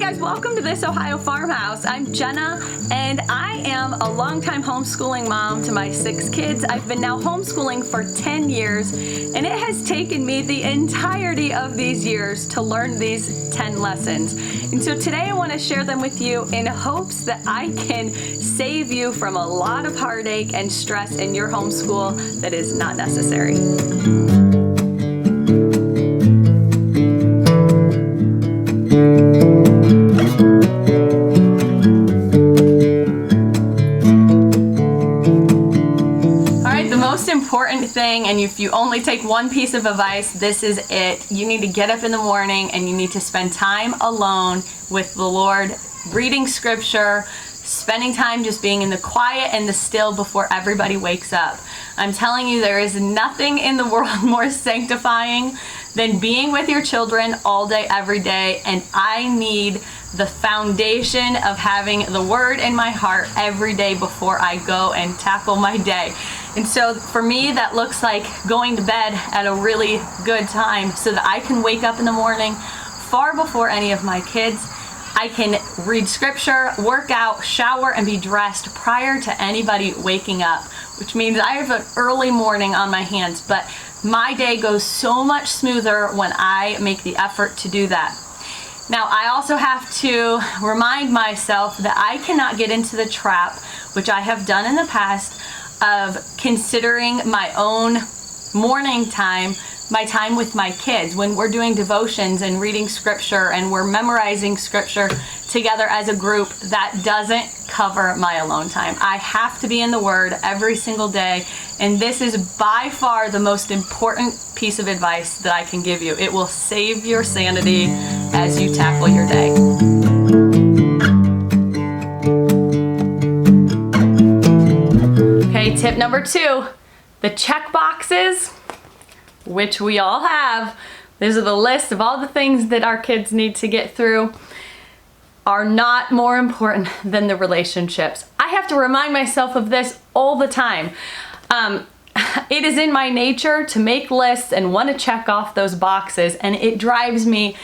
guys, welcome to This Ohio Farmhouse. I'm Jenna, and I am a longtime homeschooling mom to my 6 kids. I've been now homeschooling for 10 years, and it has taken me the entirety of these years to learn these 10 lessons. And so today I want to share them with you in hopes that I can save you from a lot of heartache and stress in your homeschool that is not necessary. Important thing, and if you only take one piece of advice, this is it. You need to get up in the morning and you need to spend time alone with the Lord, reading scripture, spending time just being in the quiet and the still before everybody wakes up. I'm telling you, there is nothing in the world more sanctifying than being with your children all day, every day, and I need the foundation of having the word in my heart every day before I go and tackle my day. And so for me, that looks like going to bed at a really good time so that I can wake up in the morning far before any of my kids. I can read scripture, work out, shower, and be dressed prior to anybody waking up, which means I have an early morning on my hands, but my day goes so much smoother when I make the effort to do that. Now, I also have to remind myself that I cannot get into the trap, which I have done in the past, of considering my own morning time my time with my kids when we're doing devotions and reading scripture and we're memorizing scripture together as a group. That doesn't cover my alone time. I have to be in the Word every single day, and this is by far the most important piece of advice that I can give you. It will save your sanity as you tackle your day. Okay, tip number 2, the check boxes, which we all have. These are the list of all the things that our kids need to get through, are not more important than the relationships. I have to remind myself of this all the time. It is in my nature to make lists and want to check off those boxes, and it drives me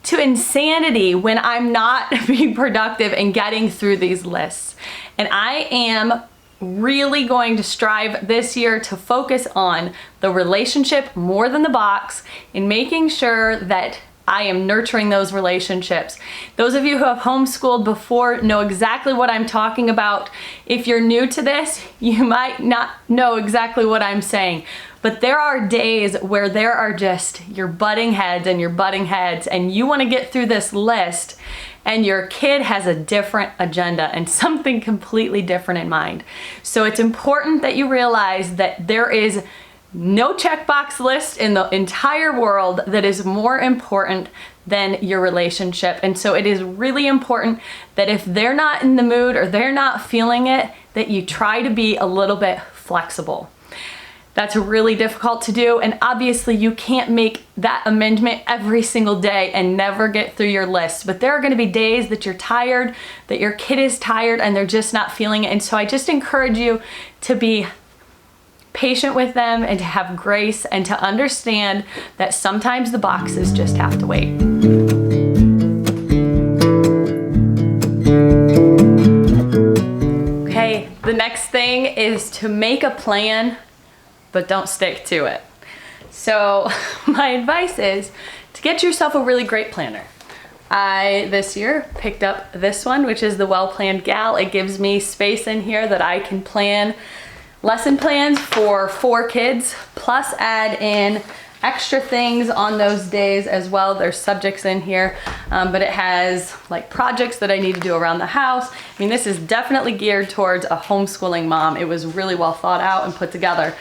to insanity when I'm not being productive and getting through these lists. And I am really going to strive this year to focus on the relationship more than the box, and making sure that I am nurturing those relationships. Those of you who have homeschooled before know exactly what I'm talking about. If you're new to this, you might not know exactly what I'm saying, but there are days where there are just you're butting heads, and you want to get through this list, and your kid has a different agenda and something completely different in mind. So it's important that you realize that there is no checkbox list in the entire world that is more important than your relationship. And so it is really important that if they're not in the mood or they're not feeling it, that you try to be a little bit flexible. That's really difficult to do, and obviously you can't make that amendment every single day and never get through your list. But there are going to be days that you're tired, that your kid is tired, and they're just not feeling it. And so I just encourage you to be patient with them and to have grace and to understand that sometimes the boxes just have to wait. Okay, the next thing is to make a plan, but don't stick to it. So my advice is to get yourself a really great planner. I, this year, picked up this one, which is the Well Planned Gal. It gives me space in here that I can plan lesson plans for 4 kids, plus add in extra things on those days as well. There's subjects in here, but it has like projects that I need to do around the house. I mean, this is definitely geared towards a homeschooling mom. It was really well thought out and put together.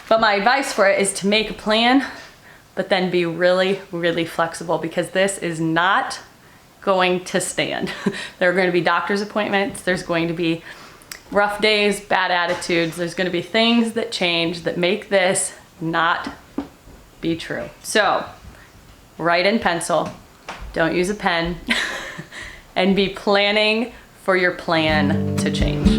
But my advice for it is to make a plan, but then be really, really flexible, because this is not going to stand. There are going to be doctor's appointments. There's going to be rough days, bad attitudes. There's going to be things that change that make this not be true. So write in pencil, don't use a pen, and be planning for your plan to change.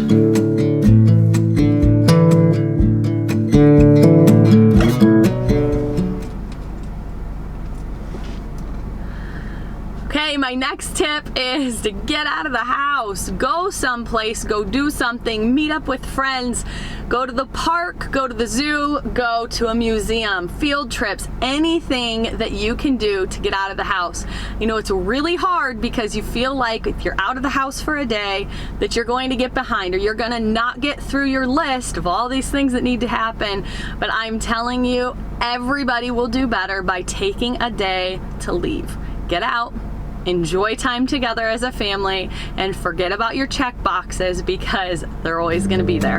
Okay, my My next tip is to get out of the house. Go someplace, go do something, meet up with friends, go to the park, go to the zoo, go to a museum, field trips, anything that you can do to get out of the house. You know, it's really hard because you feel like if you're out of the house for a day that you're going to get behind or you're gonna not get through your list of all these things that need to happen. But I'm telling you, everybody will do better by taking a day to leave. Get out, enjoy time together as a family, and forget about your check boxes because they're always gonna be there.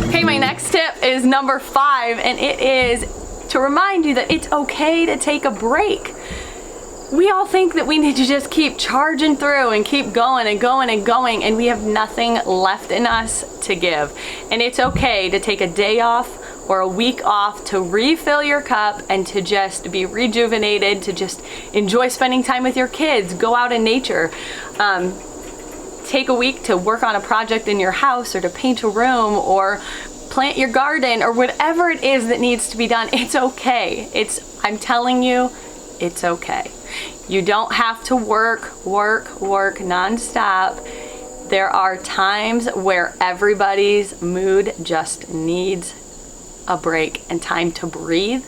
Okay, my next tip is number 5, and it is to remind you that it's okay to take a break. We all think that we need to just keep charging through and keep going and going and going, and we have nothing left in us to give. And it's okay to take a day off or a week off to refill your cup and to just be rejuvenated, to just enjoy spending time with your kids, go out in nature. Take a week to work on a project in your house or to paint a room or plant your garden or whatever it is that needs to be done. It's okay. I'm telling you, it's okay. You don't have to work nonstop. There are times where everybody's mood just needs a break and time to breathe.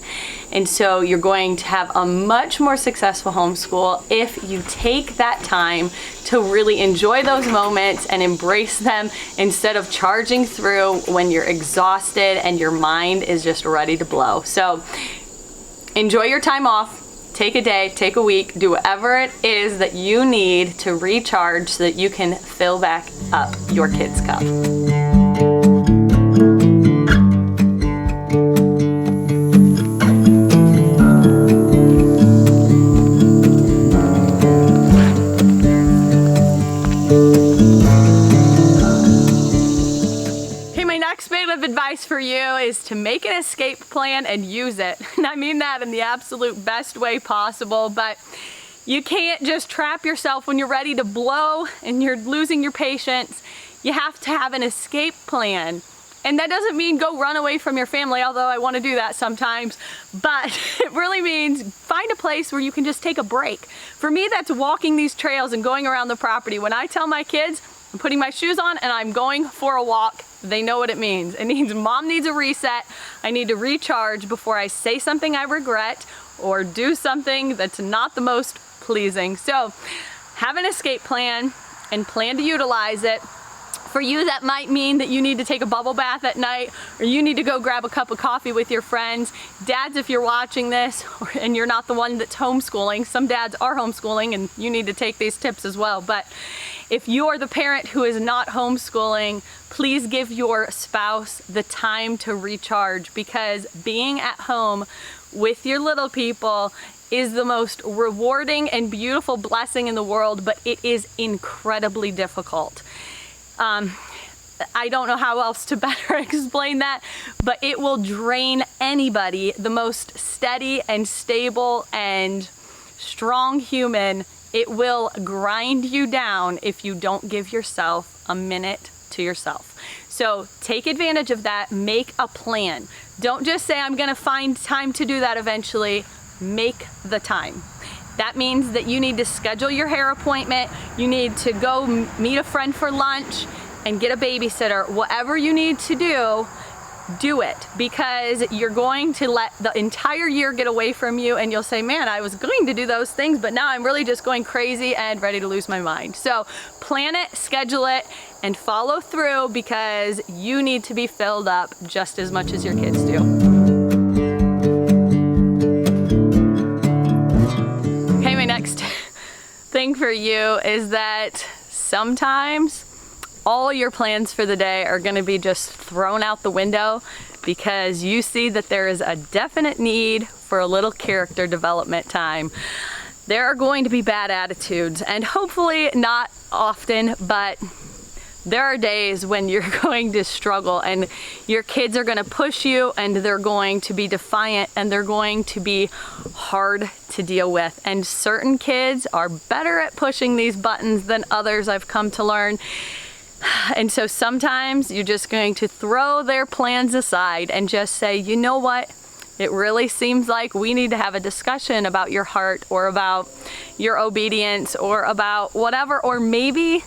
And so you're going to have a much more successful homeschool if you take that time to really enjoy those moments and embrace them instead of charging through when you're exhausted and your mind is just ready to blow. So enjoy your time off. Take a day, take a week, do whatever it is that you need to recharge so that you can fill back up your kids' cup. Advice for you is to make an escape plan and use it. And I mean that in the absolute best way possible, but you can't just trap yourself when you're ready to blow and you're losing your patience. You have to have an escape plan. And that doesn't mean go run away from your family, although I want to do that sometimes, but it really means find a place where you can just take a break. For me, that's walking these trails and going around the property. When I tell my kids, I'm putting my shoes on and I'm going for a walk, they know what it means. It means mom needs a reset. I need to recharge before I say something I regret or do something that's not the most pleasing. So have an escape plan and plan to utilize it. For you, that might mean that you need to take a bubble bath at night, or you need to go grab a cup of coffee with your friends. Dads, if you're watching this and you're not the one that's homeschooling, some dads are homeschooling and you need to take these tips as well. But if you're the parent who is not homeschooling, please give your spouse the time to recharge, because being at home with your little people is the most rewarding and beautiful blessing in the world, but it is incredibly difficult. I don't know how else to better explain that, but it will drain anybody, the most steady and stable and strong human. It will grind you down if you don't give yourself a minute to yourself. So take advantage of that, make a plan. Don't just say, I'm gonna find time to do that eventually. Make the time. That means that you need to schedule your hair appointment, you need to go meet a friend for lunch and get a babysitter. Whatever you need to do it, because you're going to let the entire year get away from you and you'll say, man, I was going to do those things, but now I'm really just going crazy and ready to lose my mind. So plan it, schedule it, and follow through, because you need to be filled up just as much as your kids do. Next thing for you is that sometimes all your plans for the day are going to be just thrown out the window because you see that there is a definite need for a little character development time. There are going to be bad attitudes, and hopefully not often, but there are days when you're going to struggle and your kids are going to push you and they're going to be defiant and they're going to be hard to deal with. And certain kids are better at pushing these buttons than others, I've come to learn. And so sometimes you're just going to throw their plans aside and just say, you know what? It really seems like we need to have a discussion about your heart or about your obedience or about whatever, or maybe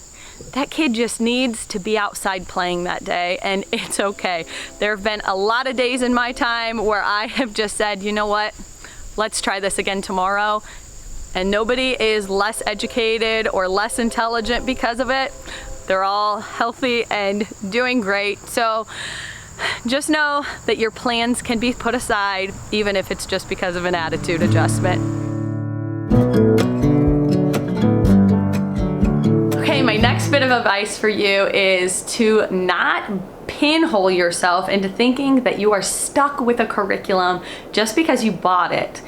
that kid just needs to be outside playing that day, and it's okay. There have been a lot of days in my time where I have just said, you know what, let's try this again tomorrow, and nobody is less educated or less intelligent because of it. They're all healthy and doing great. So just know that your plans can be put aside, even if it's just because of an attitude adjustment. Okay, my next bit of advice for you is to not pinhole yourself into thinking that you are stuck with a curriculum just because you bought it.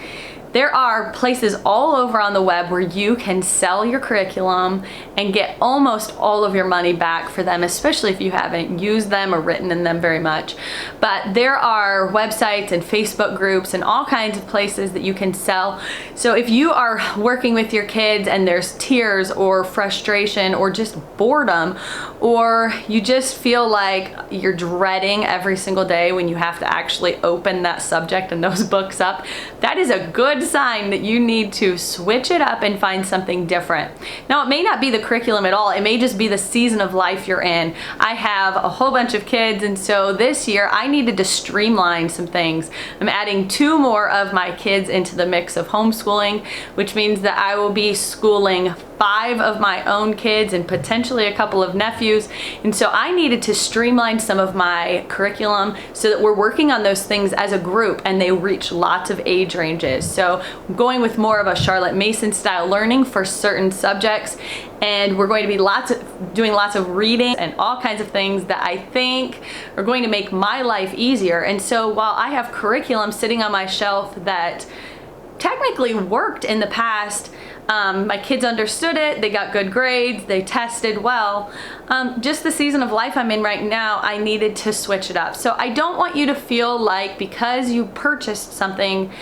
There are places all over on the web where you can sell your curriculum and get almost all of your money back for them, especially if you haven't used them or written in them very much. But there are websites and Facebook groups and all kinds of places that you can sell. So if you are working with your kids and there's tears or frustration or just boredom, or you just feel like you're dreading every single day when you have to actually open that subject and those books up, that is a good sign that you need to switch it up and find something different. Now, it may not be the curriculum at all. It may just be the season of life you're in. I have a whole bunch of kids, and so this year I needed to streamline some things. I'm adding 2 more of my kids into the mix of homeschooling, which means that I will be schooling 5 of my own kids and potentially a couple of nephews. And so I needed to streamline some of my curriculum so that we're working on those things as a group and they reach lots of age ranges. So I'm going with more of a Charlotte Mason style learning for certain subjects, and we're going to be doing lots of reading and all kinds of things that I think are going to make my life easier. And so while I have curriculum sitting on my shelf that technically worked in the past, my kids understood it, they got good grades, they tested well. Just the season of life I'm in right now, I needed to switch it up. So I don't want you to feel like because you purchased something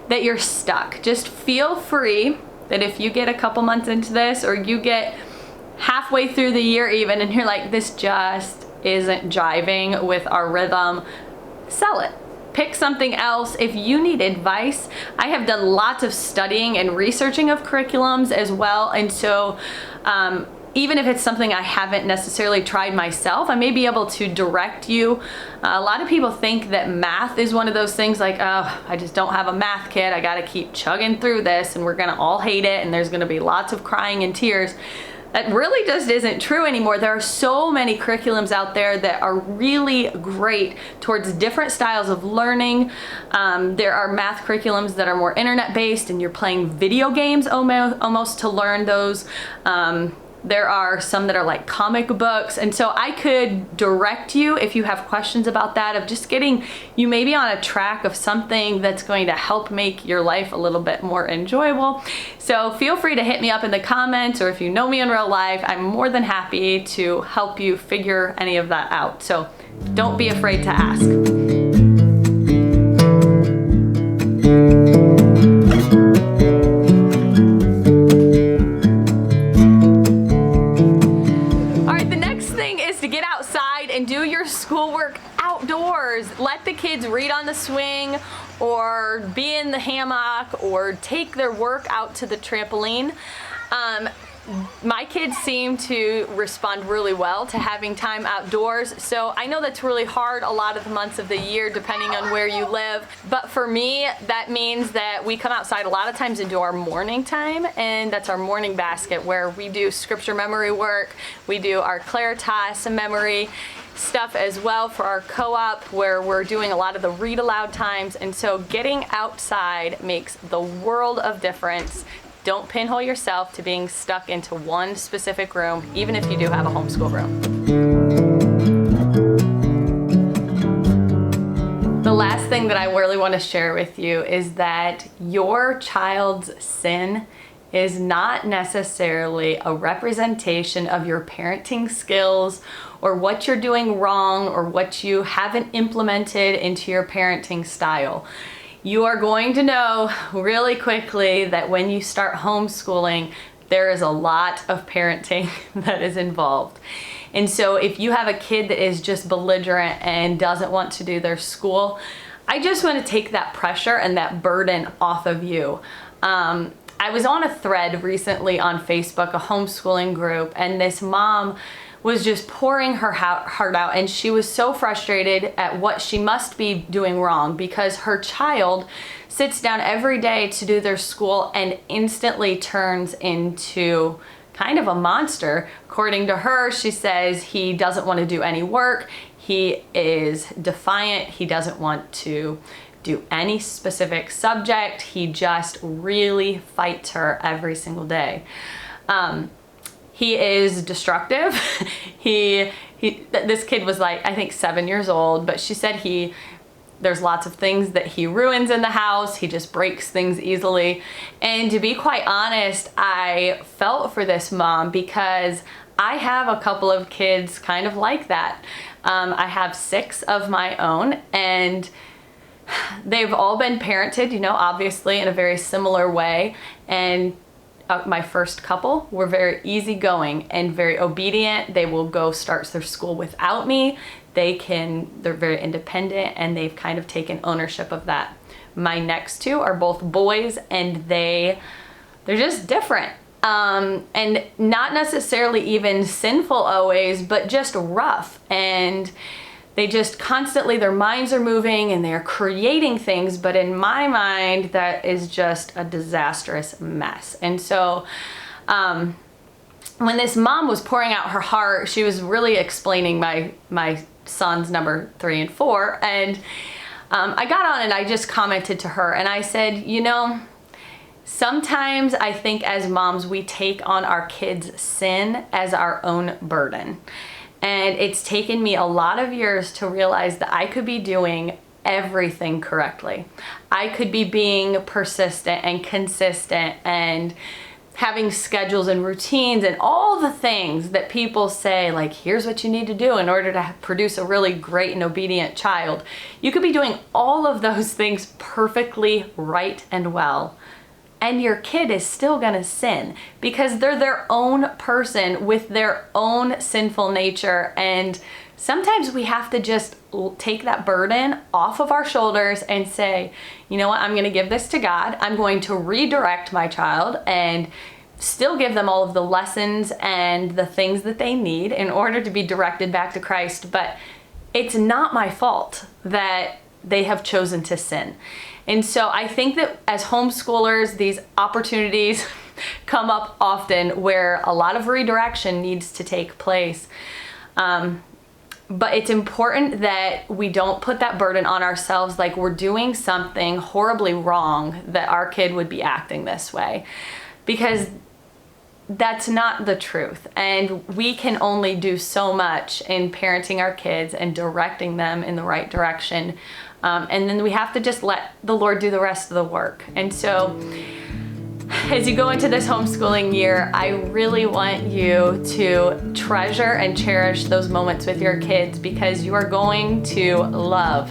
that you're stuck. Just feel free that if you get a couple months into this, or you get halfway through the year even, and you're like, this just isn't jiving with our rhythm, sell it. Pick something else. If you need advice, I have done lots of studying and researching of curriculums as well, and so even if it's something I haven't necessarily tried myself, I may be able to direct you. A lot of people think that math is one of those things like, oh, I just don't have a math kit, I gotta keep chugging through this and we're gonna all hate it and there's gonna be lots of crying and tears. That really just isn't true anymore. There are so many curriculums out there that are really great towards different styles of learning. There are math curriculums that are more internet-based and you're playing video games almost to learn those. There are some that are like comic books, and so I could direct you if you have questions about that, of just getting you maybe on a track of something that's going to help make your life a little bit more enjoyable. So feel free to hit me up in the comments, or if you know me in real life, I'm more than happy to help you figure any of that out. So don't be afraid to ask. And do your schoolwork outdoors. Let the kids read on the swing or be in the hammock or take their work out to the trampoline. My kids seem to respond really well to having time outdoors, so I know that's really hard a lot of the months of the year depending on where you live, but for me that means that we come outside a lot of times and do our morning time, and that's our morning basket where we do scripture memory work, we do our Claritas memory stuff as well for our co-op where we're doing a lot of the read aloud times, and so getting outside makes the world of difference. Don't pinhole yourself to being stuck into one specific room, even if you do have a homeschool room. The last thing that I really want to share with you is that your child's sin is not necessarily a representation of your parenting skills or what you're doing wrong or what you haven't implemented into your parenting style. You are going to know really quickly that when you start homeschooling, there is a lot of parenting that is involved. And so if you have a kid that is just belligerent and doesn't want to do their school, I just want to take that pressure and that burden off of you. I was on a thread recently on Facebook, a homeschooling group, and this mom was just pouring her heart out, and she was so frustrated at what she must be doing wrong because her child sits down every day to do their school and instantly turns into kind of a monster. According to her, she says he doesn't want to do any work. He is defiant. He doesn't want to do any specific subject. He just really fights her every single day. He is destructive. This kid was like, I think 7 years old, but she said there's lots of things that he ruins in the house. He just breaks things easily. And to be quite honest, I felt for this mom because I have a couple of kids kind of like that. I have 6 of my own, and they've all been parented, you know, obviously in a very similar way. And my first couple were very easygoing and very obedient. They will go start their school without me. They're very independent, and they've kind of taken ownership of that. My next 2 are both boys, and they're just different. And not necessarily even sinful always, but just rough. And they just constantly, their minds are moving and they're creating things, but in my mind, that is just a disastrous mess. And so, when this mom was pouring out her heart, she was really explaining my sons number 3 and 4. And, I got on and I just commented to her and I said, you know, sometimes I think as moms, we take on our kids' sin as our own burden. And it's taken me a lot of years to realize that I could be doing everything correctly. I could be being persistent and consistent and having schedules and routines and all the things that people say, like, here's what you need to do in order to produce a really great and obedient child. You could be doing all of those things perfectly right and well, and your kid is still gonna sin because they're their own person with their own sinful nature. And sometimes we have to just take that burden off of our shoulders and say, you know what, I'm gonna give this to God. I'm going to redirect my child and still give them all of the lessons and the things that they need in order to be directed back to Christ. But it's not my fault that they have chosen to sin. And so I think that as homeschoolers, these opportunities come up often where a lot of redirection needs to take place. But it's important that we don't put that burden on ourselves like we're doing something horribly wrong that our kid would be acting this way, because that's not the truth. And we can only do so much in parenting our kids and directing them in the right direction. And then we have to just let the Lord do the rest of the work. And so as you go into this homeschooling year, I really want you to treasure and cherish those moments with your kids, because you are going to love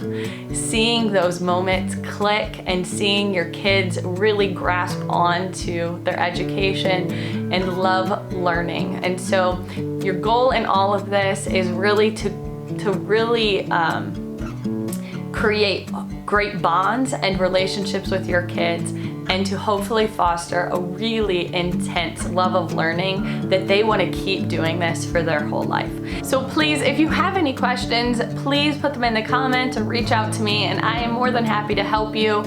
seeing those moments click and seeing your kids really grasp on to their education and love learning. And so your goal in all of this is really to really create great bonds and relationships with your kids, and to hopefully foster a really intense love of learning that they want to keep doing this for their whole life. So please, if you have any questions, please put them in the comments or reach out to me, and I am more than happy to help you.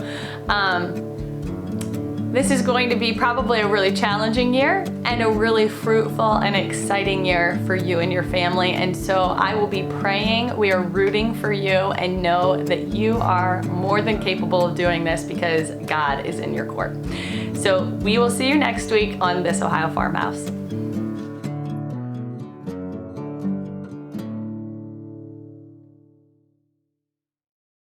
This is going to be probably a really challenging year and a really fruitful and exciting year for you and your family. And so I will be praying. We are rooting for you, and know that you are more than capable of doing this because God is in your court. So we will see you next week on This Ohio Farmhouse.